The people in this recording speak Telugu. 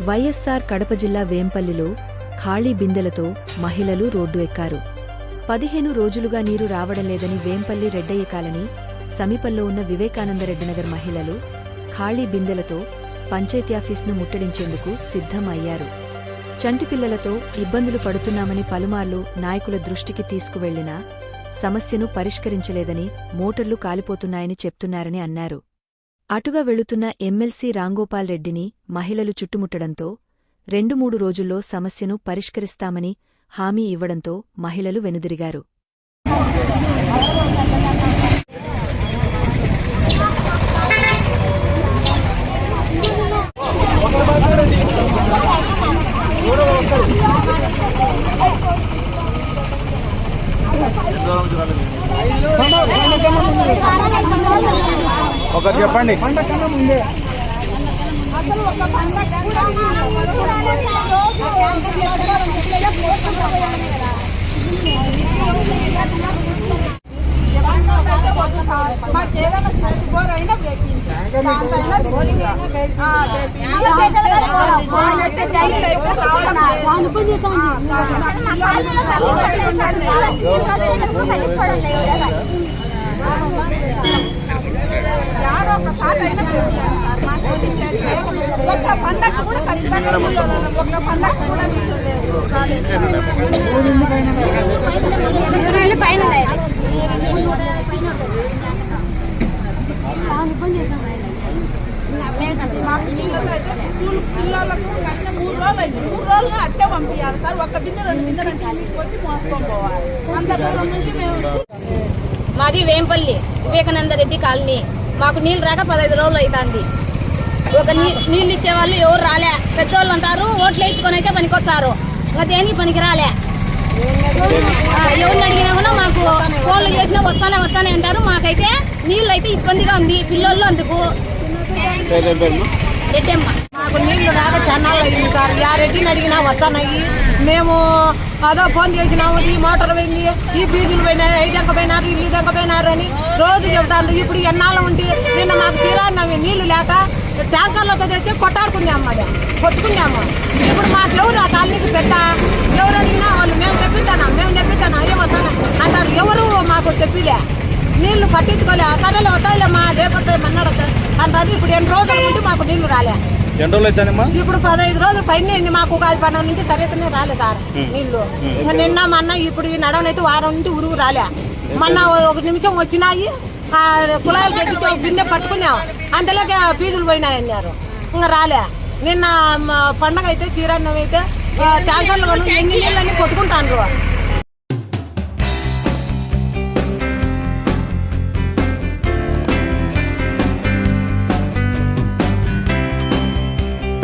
వైఎస్సార్ కడప జిల్లా వేంపల్లిలో ఖాళీ బిందెలతో మహిళలు రోడ్డు ఎక్కారు. 15 రోజులుగా నీరు రావడం లేదని వేంపల్లి రెడ్డయ్య కాలనీ సమీపంలో ఉన్న వివేకానందరెడ్డినగర్ మహిళలు ఖాళీ బిందెలతో పంచాయతీఆఫీసును ముట్టడించేందుకు సిద్ధం అయ్యారు. చంటిపిల్లలతో ఇబ్బందులు పడుతున్నామని పలుమార్లు నాయకుల దృష్టికి తీసుకువెళ్లినా సమస్యను పరిష్కరించలేదని, మోటార్లు కాలిపోతున్నాయని చెప్తున్నారని అన్నారు. అటుగా వెళుతున్న ఎమ్మెల్సీ రాంగోపాల్ రెడ్డిని మహిళలు చుట్టుముట్టడంతో 2-3 రోజుల్లో సమస్యను పరిష్కరిస్తామని హామీ ఇవ్వడంతో మహిళలు వెనుదిరిగారు. ఒకటి చెప్పండి. అట్టే పంపించాలి సార్. ఒక్క బిందె 2 బిందెలు వచ్చి మోసుకొని పోవాలి. అంత దూరం నుంచి మేము. మాది వేంపల్లి వివేకానందరెడ్డి కాలనీ. మాకు నీళ్లు రాక 15 రోజులు అవుతుంది. ఒక నీళ్లు ఇచ్చేవాళ్ళు ఎవరు రాలే. పెద్దోళ్ళు అంటారు ఓట్లు వేయించుకొని అయితే పనికొచ్చారు, ఇంకా దేనికి పనికి రాలే. ఎవరిని అడిగినా కూడా మాకు ఫోన్లు చేసినా వస్తానే అంటారు. మాకైతే నీళ్లు అయితే ఇబ్బందిగా ఉంది. పిల్లోళ్ళు అందుకు రెడ్డమ్మ. మాకు నీళ్లు రాక చాలా అయింది సార్. యా రెడ్డిని అడిగినా వస్తానయ్యి. మేము అదో ఫోన్ చేసినాము, ఈ మోటార్ పోయింది, ఈ ఫీజులు పోయినాయి, ఐదంక పోయినారు, ఇల్లు ఇదంక పోయినారు అని రోజు చెబుతాను. ఇప్పుడు ఎన్నాళ్ళు ఉండి నిన్న మాకు తీరాన్నవి నీళ్లు లేక ట్యాంకర్లతో తెచ్చి కొట్టుకున్నాము. ఇప్పుడు మాకు ఎవరు ఆ కాలనీకి పెద్ద ఎవరు అడిగినా వాళ్ళు మేము తెప్పిస్తాను అయ్యే వస్తాను అంటారు. ఎవరు మాకు తెప్పిలే, నీళ్లు పట్టించుకోలే. సరేలే వస్తాయిలే మా రేపొద్దు మన్నాడు అంటారు. ఇప్పుడు 2 రోజులు ఉంటే మాకు నీళ్లు రాలే. ఇప్పుడు 15 రోజులు పైన మాకు 10 నుంచి సరైతనే రాలే సార్ నీళ్లు. ఇంకా నిన్న మొన్న ఇప్పుడు ఈ నడవనైతే వారం నుండి ఉరుగు రాలే. మొన్న 1 నిమిషం వచ్చినాయి, కుళాయిలు ఎక్కితే బిన్నె పట్టుకున్నాం, అంతలోకి ఫీజులు పోయినాయన్నారు. ఇంకా రాలే. నిన్న పండగ అయితే శ్రీరాన్నం అయితే ట్యాంకర్లు నీళ్ళని కొట్టుకుంటాను.